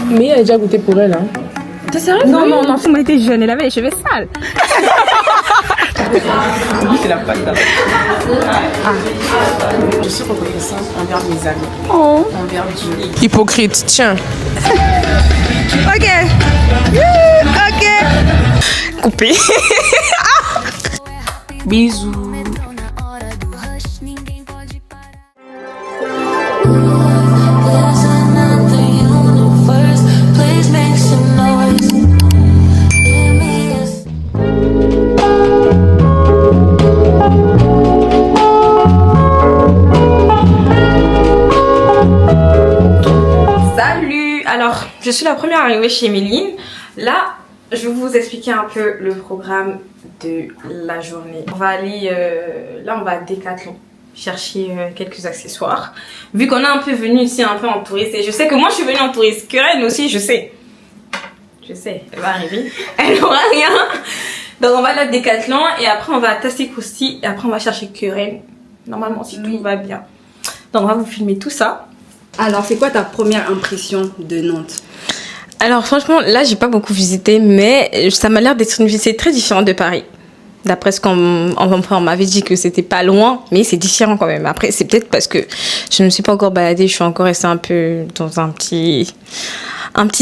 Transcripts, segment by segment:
Mais elle a déjà goûté pour elle. Hein. T'es sérieux? Non, non, non, moi j'étais jeune, elle avait les cheveux sales. Oui, c'est la pâte là. Je suis reconnaissante envers mes amis. Oh. Envers Dieu. Hypocrite, tiens. Ok. Ok. Coupé. Bisous. Salut. Alors, je suis la première arrivée chez Méline. Là, je vais vous expliquer un peu le programme de la journée. On va aller, là on va à Decathlon chercher quelques accessoires. Vu qu'on est un peu venu ici un peu en touriste, et je sais que moi je suis venue en touriste, Keren aussi je sais. Je sais, elle va arriver, elle n'aura rien. Donc on va aller à Decathlon et après on va à Tastic aussi et après on va chercher Keren. Normalement si tout va bien. Donc on va vous filmer tout ça. Alors, c'est quoi ta première impression de Nantes? Alors franchement, là j'ai pas beaucoup visité, mais ça m'a l'air d'être une visite très différente de Paris. D'après ce qu'on m'avait dit que c'était pas loin, mais c'est différent quand même. Après, c'est peut-être parce que je ne me suis pas encore baladée, je suis encore restée un peu dans un petit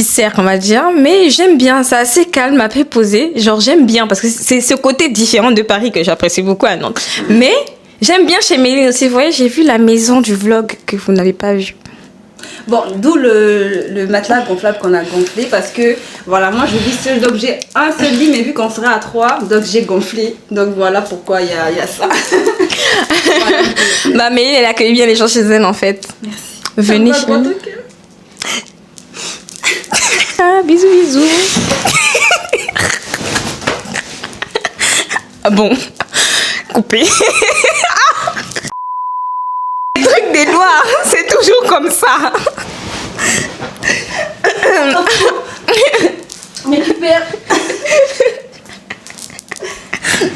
cercle, on va dire. Mais j'aime bien, c'est assez calme, assez posé. Genre j'aime bien parce que c'est ce côté différent de Paris que j'apprécie beaucoup à Nantes. Mais j'aime bien chez Méline aussi. Vous voyez, j'ai vu la maison du vlog que vous n'avez pas vu. Bon, d'où le matelas gonflable qu'on a gonflé parce que voilà, moi je vis seule donc j'ai un seul lit, mais vu qu'on sera à 3, donc j'ai gonflé. Donc voilà pourquoi il y a ça. Voilà. Bah, Méline, elle accueille bien les gens chez elle en fait. Merci. Venez chez nous. Ah, bisous, bisous. Ah bon, coupé. Les trucs des noirs, c'est toujours comme ça. Mais récupère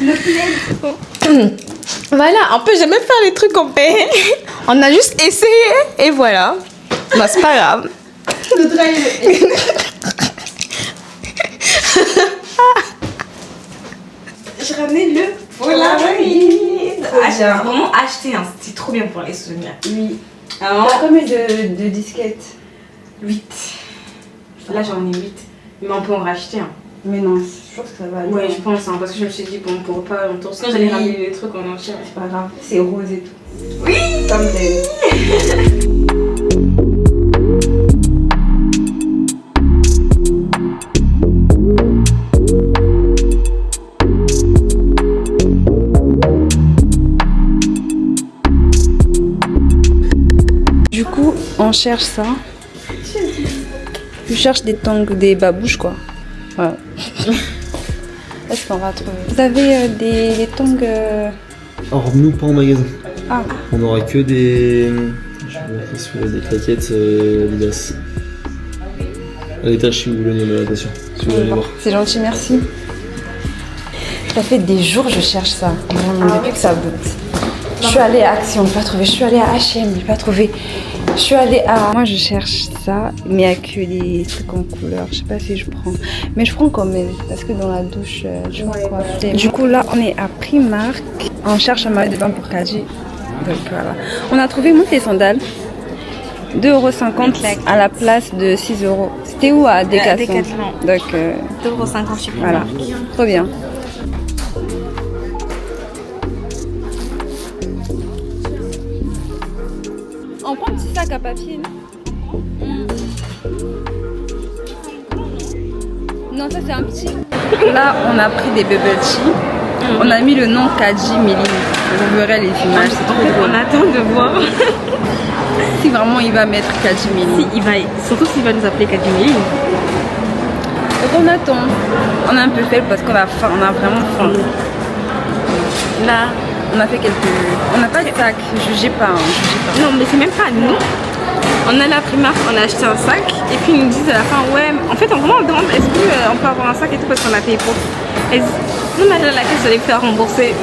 le plaid. Voilà, on peut jamais faire les trucs qu'on paie. On a juste essayé et voilà. Bah, c'est pas grave. Le drive. Je ramène le Polaroid. J'ai vraiment acheté un, c'est trop bien pour les souvenirs. Oui. Alors, t'as combien de disquettes? 8. Là j'en ai 8. Mais on peut en racheter un. Mais non, je pense que ça va aller. Ouais, je pense, hein, parce que je me suis dit, bon, on pourra pas longtemps. Sinon, j'allais ramener les trucs en entier. C'est pas grave, c'est rose et tout. Oui! Ça me plaît. Du coup, on cherche ça. Je cherche des tongs, des babouches quoi. Voilà. Est-ce qu'on va trouver? Vous avez des tongs Alors nous pas en magasin. Ah. On aura que des. Je vais montrer sur des claquettes Adidas. À l'étage si vous voulez une attention. Si vous voulez aller voir. C'est gentil, merci. Ça fait des jours que je cherche ça. Vraiment, depuis que ça boot. Je suis allée à Action, j'ai pas trouvé. Je suis allée à H&M, j'ai pas trouvé. Je suis allée à... Moi je cherche ça, mais il n'y a que des trucs en couleur. Je sais pas si je prends. Mais je prends quand même, parce que dans la douche, je vois quoi. Du coup là, on est à Primark. On cherche un maillot de bain pour Kaji. Donc voilà. On a trouvé les sandales. 2,50 € à la place de 6 €. C'était où à Decathlon? Donc 2,50 €. voilà, trop bien. On prend un petit sac à papier. Non, ça c'est un petit. Là, on a pris des bubble tea. On a mis le nom Kaji Méline. Vous verrez les images, c'est trop drôle. On attend de voir. Si vraiment il va mettre Kaji Méline. Si, il va, surtout s'il va nous appeler Kaji Méline. Donc on attend. On a un peu fait parce qu'on a faim, on a vraiment faim. Là, on a fait quelques... On n'a pas de sac, jugez pas, hein, Non, mais c'est même pas nous. On a la Primark, on a acheté un sac et puis ils nous disent à la fin, ouais, en fait, on demande est-ce qu'on peut avoir un sac et tout parce qu'on a payé pour. Elles disent, non, mais à la caisse, vous allez faire rembourser.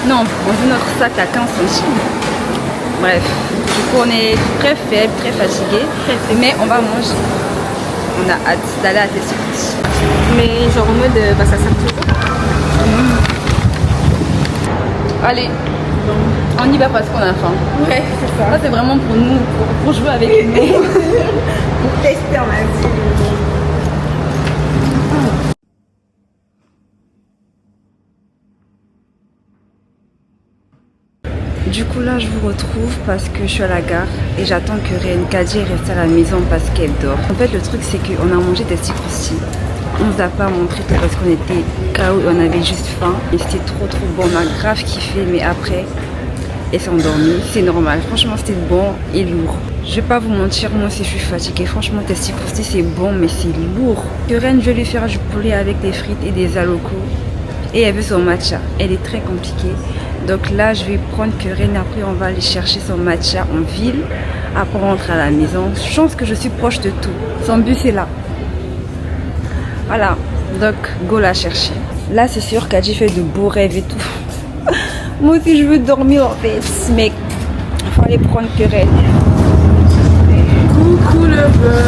Non, on veut notre sac à 15 centimes. Bref. Du coup, on est très faible, très fatigué. Mais on va manger. On a hâte d'aller à Tessie. Mais genre en mode, ça sert toujours. Allez, on y va parce qu'on a faim. Ouais, c'est ça. Ça, c'est vraiment pour nous, pour jouer avec nous. Pour tester, on a dit. Du coup là je vous retrouve parce que je suis à la gare et j'attends que Ren Kadi reste à la maison parce qu'elle dort. En fait le truc c'est qu'on a mangé des croustilles. On nous a pas montré parce qu'on était KO et on avait juste faim. Et c'était trop bon, on a grave kiffé mais après elle s'est endormie. C'est normal, franchement c'était bon et lourd. Je vais pas vous mentir, moi aussi je suis fatiguée. Franchement tes croustilles c'est bon mais c'est lourd. Que Ren je vais lui faire du poulet avec des frites et des alocos. Et elle veut son matcha, elle est très compliquée. Donc là, je vais prendre Ren, après on va aller chercher son matcha en ville. Après on rentre à la maison. Je pense que je suis proche de tout. Son bus est là. Voilà, donc go la chercher. Là, c'est sûr qu'Adji fait de beaux rêves et tout. Moi aussi, je veux dormir en fait. Mais il faut aller prendre Ren. Coucou le bug.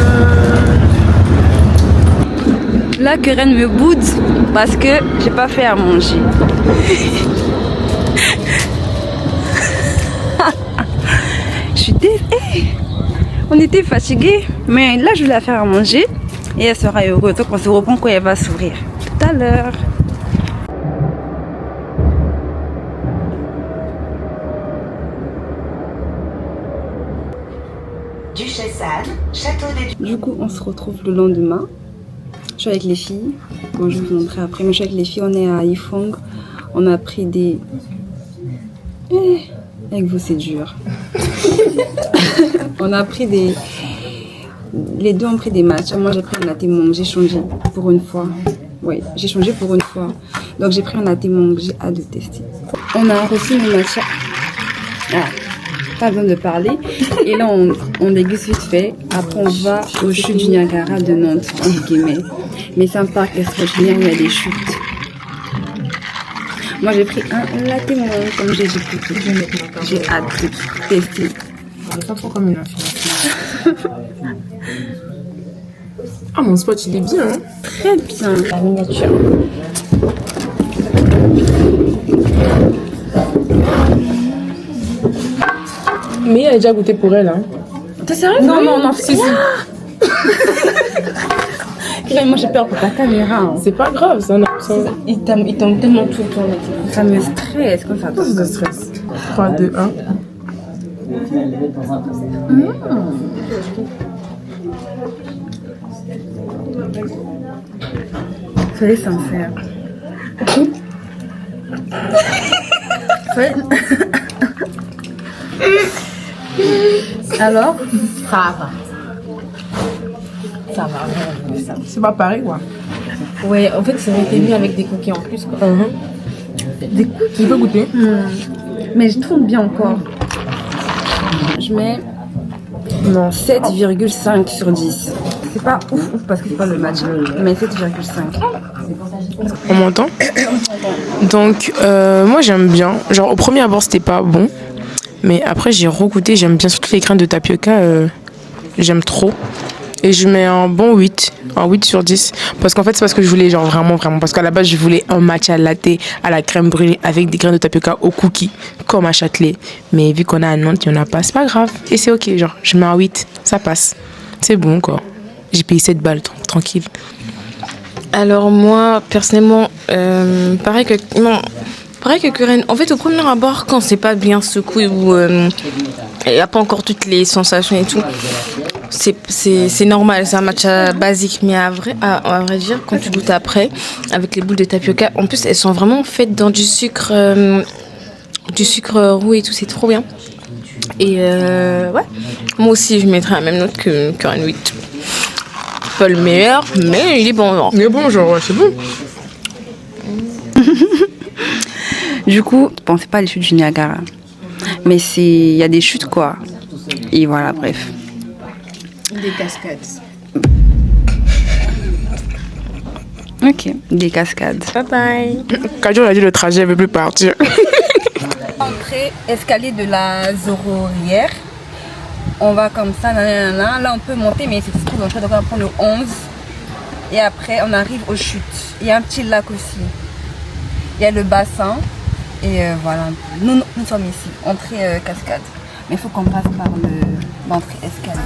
Là, Ren me boude parce que j'ai pas fait à manger. On était fatigués, mais là je vais la faire à manger et elle sera heureuse. Donc on se reprend quand elle va s'ouvrir. Tout à l'heure. Duchesse Anne, château des... Du coup on se retrouve le lendemain. Je suis avec les filles. Bon, je vais vous montrer après, mais je suis avec les filles. On est à Ifong. On a pris des... Avec vous c'est dur. On a pris des... Les deux ont pris des matchs. Moi j'ai pris un latte mangue, j'ai changé pour une fois. Oui, j'ai changé pour une fois. Donc j'ai pris un latte mangue, j'ai hâte de tester. On a reçu nos matchs. Ah, pas besoin de parler. Et là on déguste vite fait. Après on va aux chutes du Niagara de Nantes, entre guillemets. Mais c'est un parc extraordinaire où il y a des chutes. Moi j'ai pris un latte mangue, comme j'ai dit plus tôt. J'ai hâte de tester. On est pas trop comme une infirmière. Ah, mon spot il est bien. Hein. Très bien. La miniature. Mais elle a déjà goûté pour elle. Hein. T'es sérieux? Non, si. Moi j'ai peur pour ta caméra. Hein. C'est pas grave, ça. Il tombe tellement tout le temps. Ça me stresse quand ça tombe. Ça stresse. 3, 2, 1. Soyez sincère. Alors? Ça va. C'est pas pareil, quoi. Ouais, en fait, ça aurait été mieux avec des cookies en plus, quoi. Des cookies. Tu peux goûter? Mais je trouve bien encore. Je mets 7,5 sur 10. C'est pas ouf parce que c'est pas le match, mais 7,5. On m'entend? Donc, moi j'aime bien. Genre, au premier abord, c'était pas bon. Mais après, j'ai regoûté. J'aime bien surtout les graines de tapioca. J'aime trop. Et je mets un bon 8. Un 8 sur 10. Parce qu'en fait, c'est parce que je voulais, genre vraiment. Parce qu'à la base, je voulais un matcha latte à la crème brûlée avec des graines de tapioca au cookie, comme à Châtelet. Mais vu qu'on a à Nantes, il n'y en a pas. C'est pas grave. Et c'est ok. Genre, je mets un 8. Ça passe. C'est bon, quoi. J'ai payé 7 balles, tranquille. Alors moi, personnellement, pareil que Karen. En fait, au premier abord, quand c'est pas bien secoué ou il n'y a pas encore toutes les sensations et tout, c'est normal, c'est un matcha basique. Mais à vrai dire, quand tu goûtes après, avec les boules de tapioca, en plus, elles sont vraiment faites dans du sucre roux et tout, c'est trop bien. Et ouais, moi aussi, je mettrais la même note que Karen 8. Pas le meilleur, mais il est bon. Genre. Il est bon, genre, c'est bon. Du coup, bon, c'est pas les chutes du Niagara, mais il y a des chutes quoi. Et voilà, bref. Des cascades. Ok, des cascades. Bye bye. Kajo a dit le trajet, elle veut plus partir. Entrée, escalier de la Zororière. On va comme ça, nanana. Là on peut monter mais c'est trop dangereux, donc on va prendre le 11. Et après on arrive aux chutes. Il y a un petit lac aussi. Il y a le bassin. Et voilà, nous sommes ici, entrée cascade. Mais il faut qu'on passe par l'entrée escalier.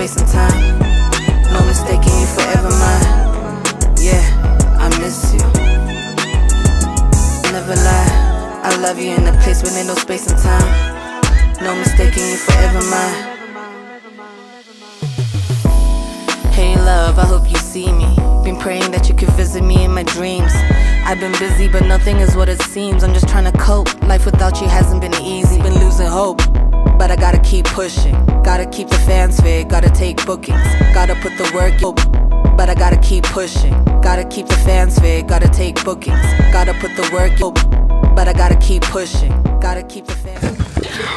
Space and time, no mistaking you forever mine. Yeah, I miss you. Never lie, I love you in a place where there's no space and time, no mistaking you forever mine. Hey love, I hope you see me. Been praying that you could visit me in my dreams. I've been busy, but nothing is what it seems. I'm just trying to cope. Life without you hasn't been easy. Been losing hope, but I gotta keep pushing. Gotta keep the fans fed, gotta take bookings. Gotta put the work in, but I gotta keep pushing. Gotta keep the fans fed, gotta take bookings. Gotta put the work in, but I gotta keep pushing. Gotta keep the fans.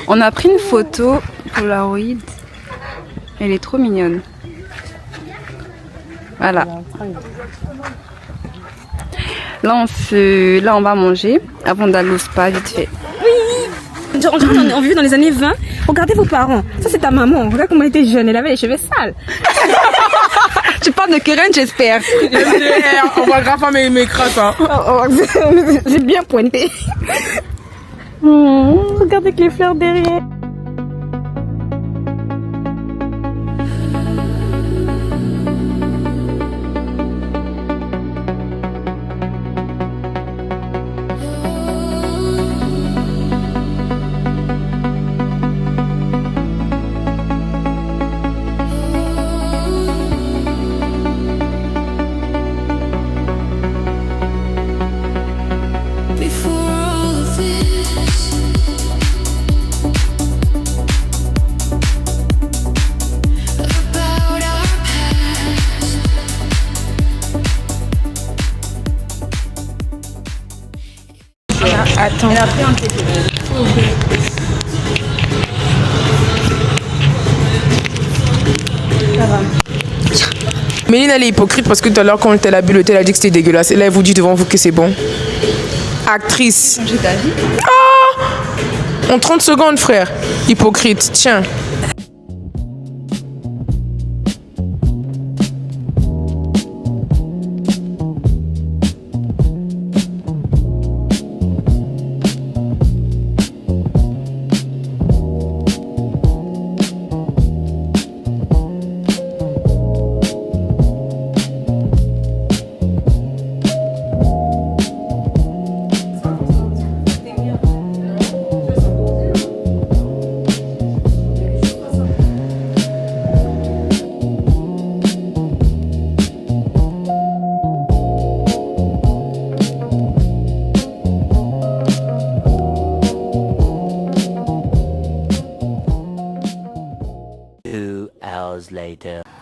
On a pris une photo Polaroid. Elle est trop mignonne. Voilà. Là on va manger avant d'aller au spa vite fait. On vivait dans les années 20. Regardez vos parents. Ça, c'est ta maman. Regarde comment elle était jeune. Elle avait les cheveux sales. Tu parles de Keren, j'espère. On va grave mes crasses. Hein. J'ai bien pointé. Regardez avec les fleurs derrière. Attends. Et après on fait ça va. Méline, elle est hypocrite parce que tout à l'heure, quand elle a bu le thé, elle a dit que c'était dégueulasse. Et là, elle vous dit devant vous que c'est bon. Actrice. J'ai d'avis. En 30 secondes, frère. Hypocrite. Tiens.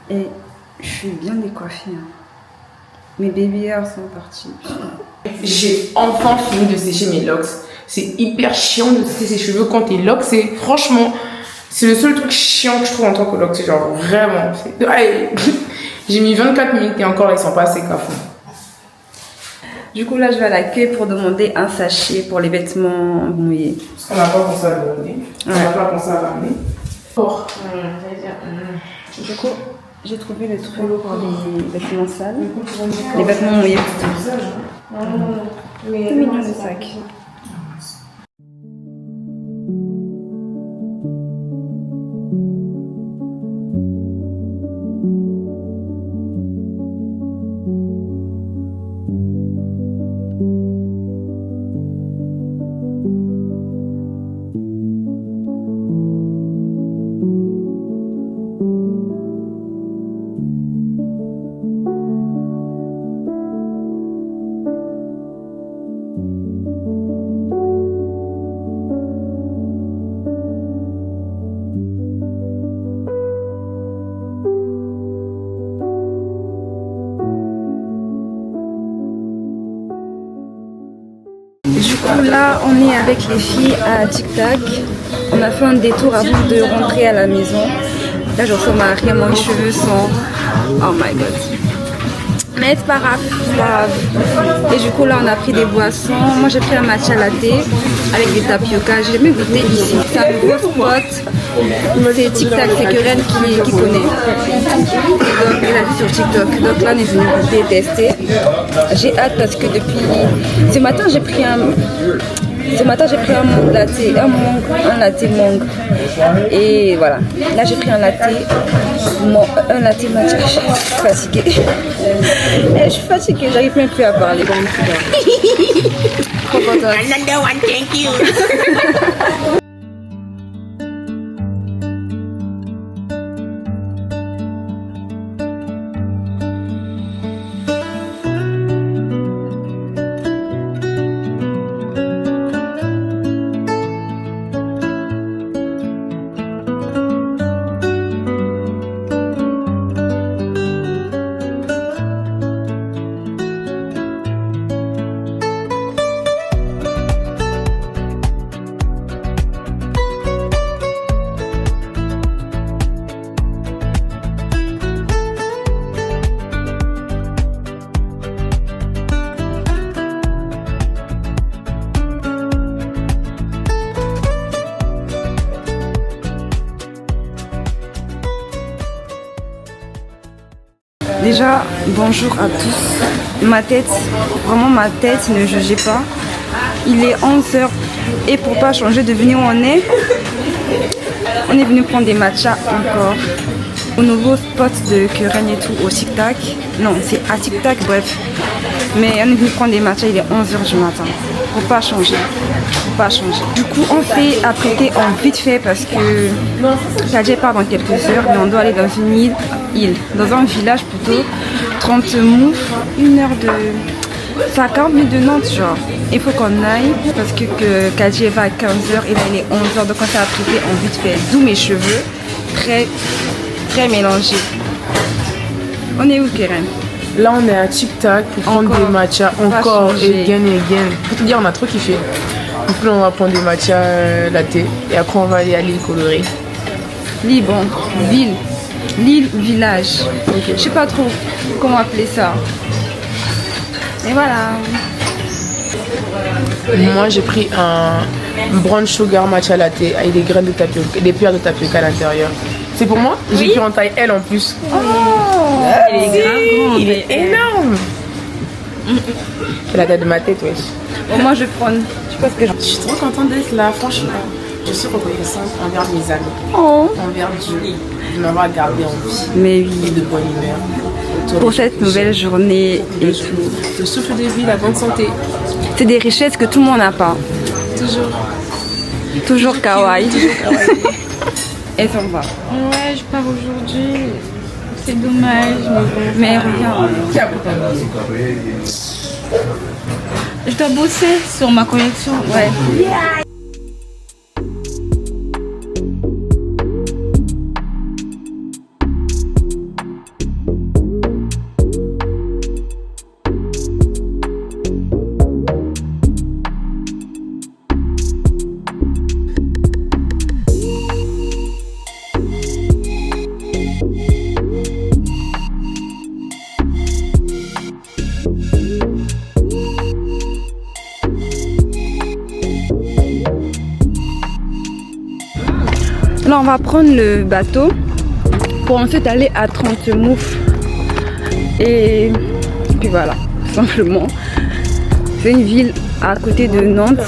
Et je suis bien décoiffée. Hein. Mes baby hairs sont partis. J'ai enfin fini de sécher mes locks. C'est hyper chiant de sécher ses cheveux quand t'es locks. Franchement, c'est le seul truc chiant que je trouve en tant que locks. C'est genre vraiment. J'ai mis 24 minutes et encore ils sont pas assez cafons. Du coup là je vais à l'accueil pour demander un sachet pour les vêtements mouillés. On n'a pas pensé à le demander. On n'a pas pensé à l'amener. Du coup j'ai trouvé le truc pour les vêtements sales. Les vêtements mouillés plutôt. C'est mignon le sac. coup là on est avec les filles à Tic Tac. On a fait un détour avant de rentrer à la maison. Là je ressemble à rien, mes cheveux sont... Oh my god. Mais c'est pas grave, c'est pas grave. Et du coup là on a pris des boissons. Moi j'ai pris un matcha latte avec des tapioca. J'ai jamais goûté ici. C'est un nouveau spot. C'est Tic Tac, c'est Keren qui connaît. Donc il a vu sur TikTok. Donc là on est venu goûter, tester. J'ai hâte parce que depuis ce matin j'ai pris un mangue latte, un latte mangue. Et voilà. Là j'ai pris un latte matcha. Je suis fatiguée. Je suis fatiguée, j'arrive même plus à parler comme une Trop contente. Another one, thank you. Déjà, bonjour à tous. Ma tête ne jugez pas. Il est 11h et pour pas changer de venir où on est venu prendre des matchas encore. Au nouveau spot de Keren et tout, au Tic Tac. Non, c'est à Tic Tac, bref. Mais on est venu prendre des matchas, il est 11h du matin. Faut pas changer. Du coup, on s'est apprêté en vite fait parce que Kadja part dans quelques heures, mais on doit aller dans une île, dans un village plutôt, 30 moufs, 1 heure de... C'est à 40 minutes de Nantes, genre. Il faut qu'on aille parce que Kadja va à 15h et là il est 11h, donc on s'est apprêté en vite fait. D'où mes cheveux, très mélangés. On est où, Keren? Là, on est à Tic Tac pour prendre des matchas encore et again. Pour te dire, on a trop kiffé. Du coup, là, on va prendre des matchas latte et après, on va aller à l'île colorée. L'île, bon, l'île, village. Okay. Je sais pas trop comment appeler ça. Et voilà. Moi, j'ai pris un brown sugar matcha latte avec des graines de tapioca, des pierres de tapioca à l'intérieur. C'est pour moi? J'ai pris en taille L en plus. Oh, il est grand. Il est énorme. C'est la taille de ma tête, wesh. Bon, moi, je vais prendre. Je suis trop contente d'être là, franchement. Je suis reconnaissante envers mes amis. Envers Dieu de m'avoir gardé en vie. Mais oui. Et de bonne humeur. Pour cette nouvelle journée et tout. Le souffle de vie, la bonne santé. C'est des richesses que tout le monde n'a pas. Toujours kawaii. Et s'en va. Ouais, je pars aujourd'hui. C'est dommage, mais regarde. Je dois bosser sur ma collection. Ouais. Là, on va prendre le bateau pour ensuite aller à 30 moufs. Et puis voilà, tout simplement. C'est une ville à côté de Nantes.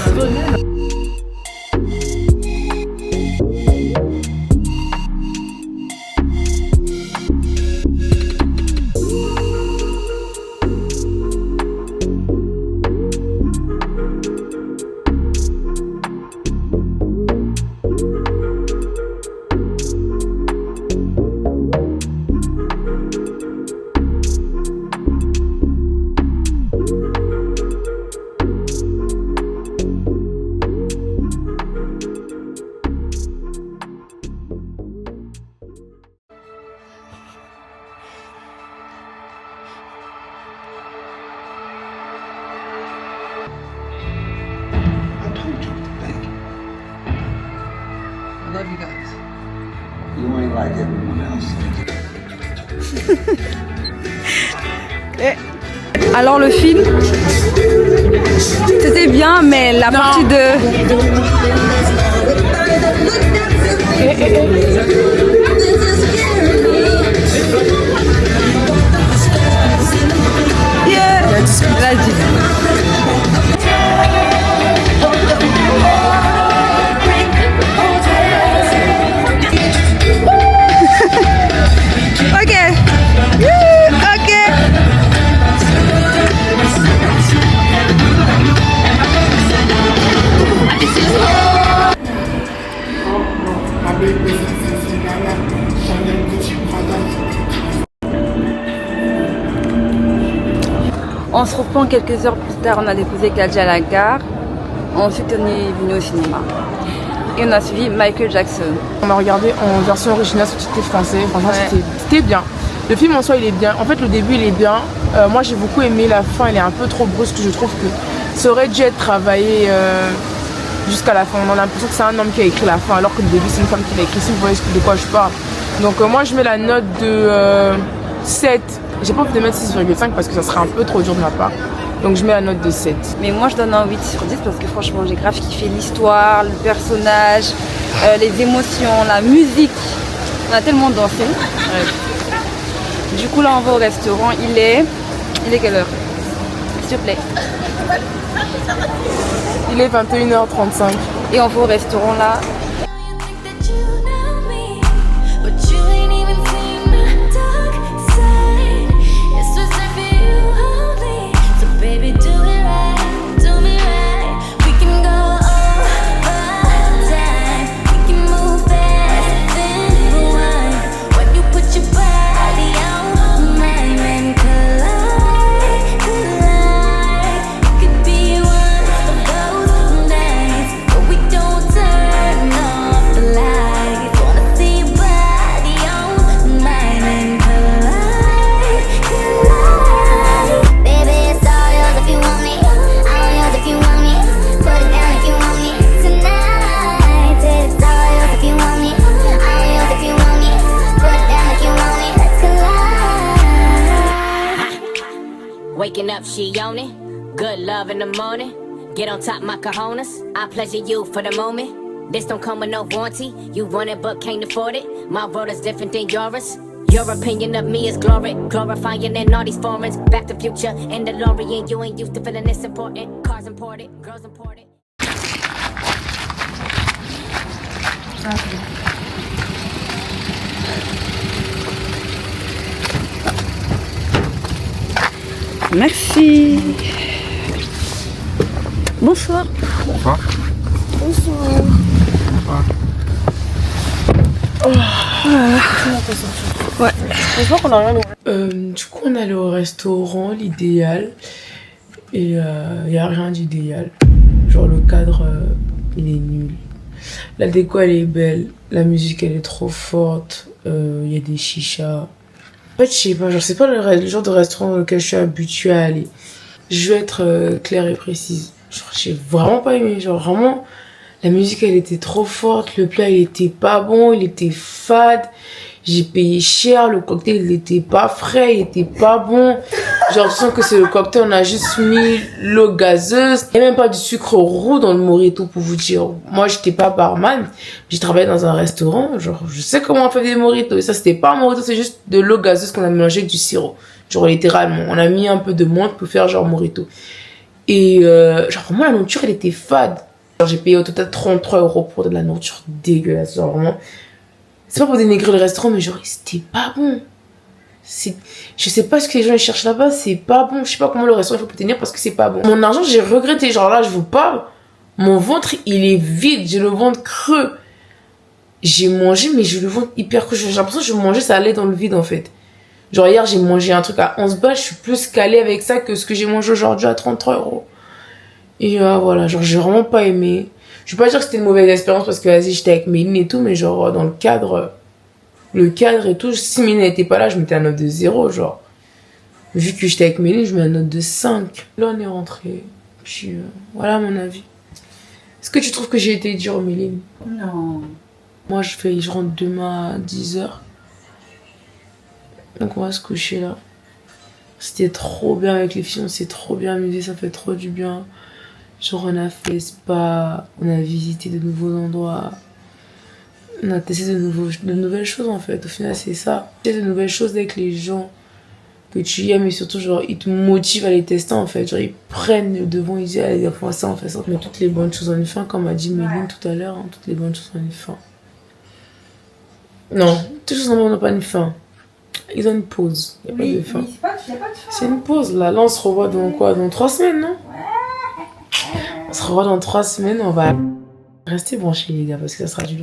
love you guys. You ain't like everyone else. Alors le film, c'était bien, mais la partie de... Yeah. La Ok. Ok. On se reprend quelques heures plus tard, on a déposé Kadji à la gare. Ensuite on est venu au cinéma. Et on a suivi Michael Jackson. On a regardé en version originale sous-titrée français. Franchement, Ouais. c'était bien. Le film en soi, il est bien. En fait, le début, il est bien. Moi, j'ai beaucoup aimé la fin. Elle est un peu trop brusque. Je trouve que ça aurait dû être travaillé jusqu'à la fin. On a l'impression que c'est un homme qui a écrit la fin, alors que le début, c'est une femme qui l'a écrit. Si vous voyez de quoi je parle. Donc, moi, je mets la note de 7. J'ai pas envie de mettre 6,5 parce que ça serait un peu trop dur de ma part. Donc, je mets la note de 7. Mais moi je donne un 8 sur 10 parce que franchement j'ai grave kiffé l'histoire, le personnage, les émotions, la musique. On a tellement dansé. Bref. Du coup là on va au restaurant, il est quelle heure? S'il te plaît. Il est 21h35. Et on va au restaurant là. Waking up, she on it. Good love in the morning. Get on top, my cojones. I pleasure you for the moment. This don't come with no warranty. You want it but can't afford it. My world is different than yours. Your opinion of me is glory. Glorifying in all these foreigns. Back to future and DeLorean. You ain't used to feeling this important. Cars imported, girls imported. Merci. Bonsoir. Bonsoir. Ouais. Du coup, on allait au restaurant, l'idéal. Et il n'y a rien d'idéal. Genre, le cadre, il est nul. La déco, elle est belle. La musique, elle est trop forte. Il y a des chichas. En fait, je sais pas, genre, c'est pas le genre de restaurant auquel je suis habituée à aller. Je vais être claire et précise. Genre, j'ai vraiment pas aimé. Genre, vraiment, la musique, elle était trop forte. Le plat, il était pas bon. Il était fade. J'ai payé cher. Le cocktail, il était pas frais. Il était pas bon. J'ai l'impression que c'est le cocktail. On a juste mis l'eau gazeuse. Il n'y a même pas du sucre roux dans le mojito, pour vous dire. Moi, j'étais pas barman. J'ai travaillé dans un restaurant. Genre, je sais comment on fait des mojitos. Et ça, c'était pas un mojito. C'est juste de l'eau gazeuse qu'on a mélangé avec du sirop. Genre, littéralement. On a mis un peu de menthe pour faire genre mojito. Et genre, vraiment, la nourriture, elle était fade. Genre, j'ai payé au total 33 € pour de la nourriture dégueulasse. Genre, vraiment. C'est pas pour dénigrer le restaurant, mais genre, c'était pas bon. Je sais pas ce que les gens cherchent là-bas, c'est pas bon. Je sais pas comment le restaurant il faut pour tenir parce que c'est pas bon. Mon argent, j'ai regretté. Genre là, je vous parle. Mon ventre, il est vide. J'ai le ventre creux. J'ai mangé, mais j'ai le ventre hyper creux. J'ai l'impression que je mangeais, ça allait dans le vide en fait. Genre hier, j'ai mangé un truc à 11 balles. Je suis plus calée avec ça que ce que j'ai mangé aujourd'hui à 33 €. Et voilà, genre, j'ai vraiment pas aimé. Je vais pas dire que c'était une mauvaise expérience parce que vas-y, j'étais avec Méline et tout, mais genre, dans le cadre et tout, si Méline n'était pas là, je mettais un note de 0, genre. Vu que j'étais avec Méline, je mets un note de 5. Là, on est rentré. Puis, voilà mon avis. Est-ce que tu trouves que j'ai été dure, Méline? Non. Moi, je rentre demain à 10h. Donc, on va se coucher là. C'était trop bien avec les filles, on s'est trop bien amusé, ça fait trop du bien. Genre, on a fait spa, on a visité de nouveaux endroits. On a testé de nouvelles choses en fait. Au final, c'est ça. Tester de nouvelles choses avec les gens que tu aimes et surtout, genre, ils te motivent à les tester en fait. Genre, ils prennent le devant, ils disent, allez, on fait ça, on fait ça. Mais toutes les bonnes choses ont une fin, comme a dit Méline tout à l'heure, hein, toutes les bonnes choses ont une fin. Non, toutes les choses n'ont pas une fin. Ils ont une pause. Il n'y a pas de fin. Mais pas de fin. C'est une pause là. Là, on se revoit dans quoi? Dans 3 semaines, non? On se revoit dans 3 semaines. On va rester branchés, les gars, parce que ça sera du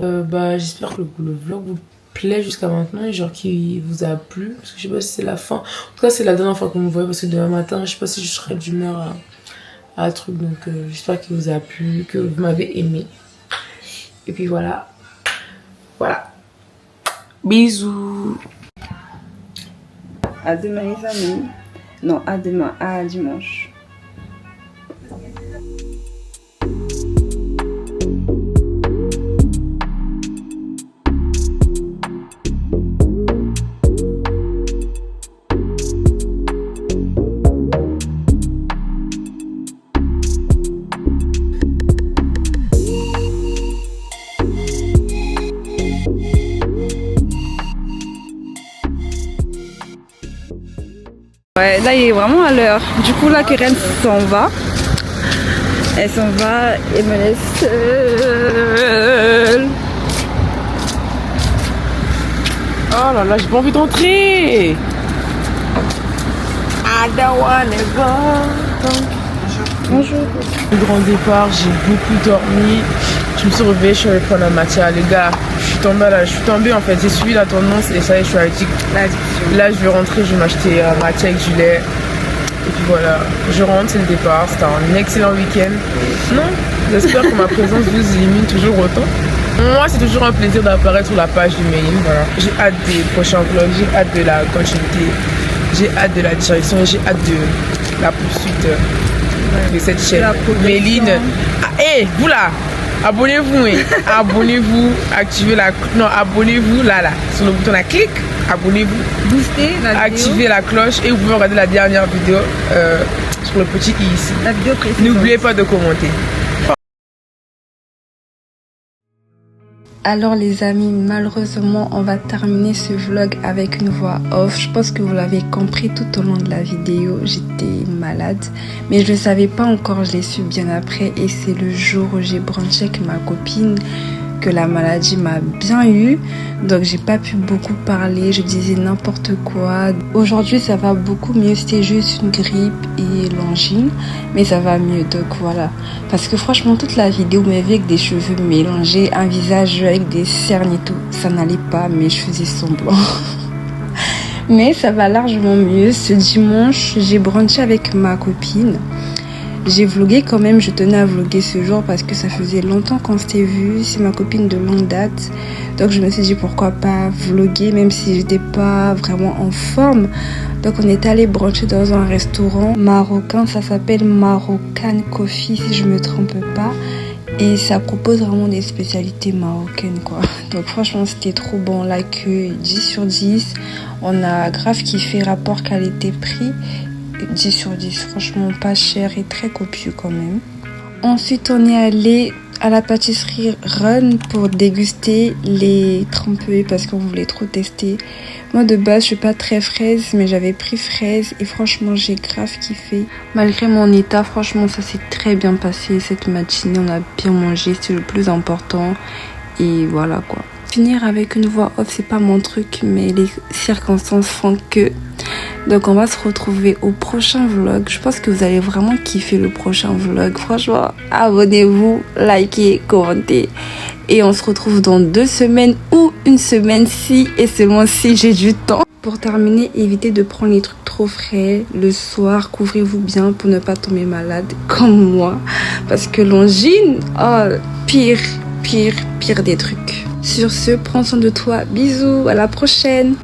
j'espère que le vlog vous plaît jusqu'à maintenant et genre qu'il vous a plu. Parce que je sais pas si c'est la fin. En tout cas, c'est la dernière fois que vous me voyez parce que demain matin, je sais pas si je serai d'humeur à un truc. Donc, j'espère qu'il vous a plu, que vous m'avez aimé. Et puis voilà. Voilà. Bisous. À demain les amis. Non, à demain, à dimanche. Ouais, là il est vraiment à l'heure. Du coup là Keren s'en va. Elle s'en va et me laisse seule. Oh là là, j'ai pas envie d'entrer. I don't wanna go. Bonjour. Le grand départ, j'ai beaucoup dormi. Je me suis réveillée, je suis allée prendre la matière. Les gars, je suis tombée en fait. J'ai suivi la tendance et ça y est, je suis addict. Là, je vais rentrer, je vais m'acheter matière avec gilet. Et puis voilà, je rentre, c'est le départ. C'était un excellent week-end. Non, j'espère que ma présence vous illumine toujours autant. Moi, c'est toujours un plaisir d'apparaître sur la page du Méline. Voilà. J'ai hâte des prochains vlogs, j'ai hâte de la continuité, j'ai hâte de la direction et j'ai hâte de la poursuite de cette chaîne. Méline. Ah, hé, vous là, abonnez-vous, hein. Abonnez-vous, activez la... Non, abonnez-vous là, sur le bouton, là, clic, abonnez-vous. Boostez la vidéo. Activez la cloche et vous pouvez regarder la dernière vidéo sur le petit i ici. La vidéo précédente. N'oubliez pas de commenter. Alors les amis, malheureusement on va terminer ce vlog avec une voix off. Je pense que vous l'avez compris tout au long de la vidéo, j'étais malade. Mais je ne savais pas encore, je l'ai su bien après. Et c'est le jour où j'ai brunché avec ma copine que la maladie m'a bien eu. Donc j'ai pas pu beaucoup parler, je disais n'importe quoi. Aujourd'hui ça va beaucoup mieux, c'était juste une grippe et l'angine. Mais ça va mieux, donc voilà. Parce que franchement toute la vidéo m'avait avec des cheveux mélangés, un visage avec des cernes et tout. Ça n'allait pas mais je faisais semblant. Mais ça va largement mieux. Ce dimanche j'ai brunché avec ma copine. J'ai vlogué quand même, je tenais à vlogger ce jour parce que ça faisait longtemps qu'on s'était vu, c'est ma copine de longue date. Donc je me suis dit pourquoi pas vlogger même si j'étais pas vraiment en forme. Donc on est allé bruncher dans un restaurant marocain, ça s'appelle Moroccan Coffee si je me trompe pas. Et ça propose vraiment des spécialités marocaines quoi. Donc franchement c'était trop bon, l'accueil 10 sur 10. On a grave kiffé rapport qualité-prix. 10 sur 10, franchement pas cher et très copieux quand même. Ensuite on est allé à la pâtisserie Run pour déguster les trempés parce qu'on voulait trop tester. Moi de base je suis pas très fraise mais j'avais pris fraise et franchement j'ai grave kiffé. Malgré mon état franchement ça s'est très bien passé cette matinée, on a bien mangé, c'est le plus important et voilà quoi. Finir avec une voix off c'est pas mon truc mais les circonstances font que. Donc on va se retrouver au prochain vlog. Je pense que vous allez vraiment kiffer le prochain vlog. Franchement, abonnez-vous, likez, commentez. Et on se retrouve dans 2 semaines ou une semaine si et seulement si j'ai du temps. Pour terminer, évitez de prendre les trucs trop frais. Le soir, couvrez-vous bien pour ne pas tomber malade comme moi. Parce que l'angine, oh, pire des trucs. Sur ce, prends soin de toi. Bisous, à la prochaine.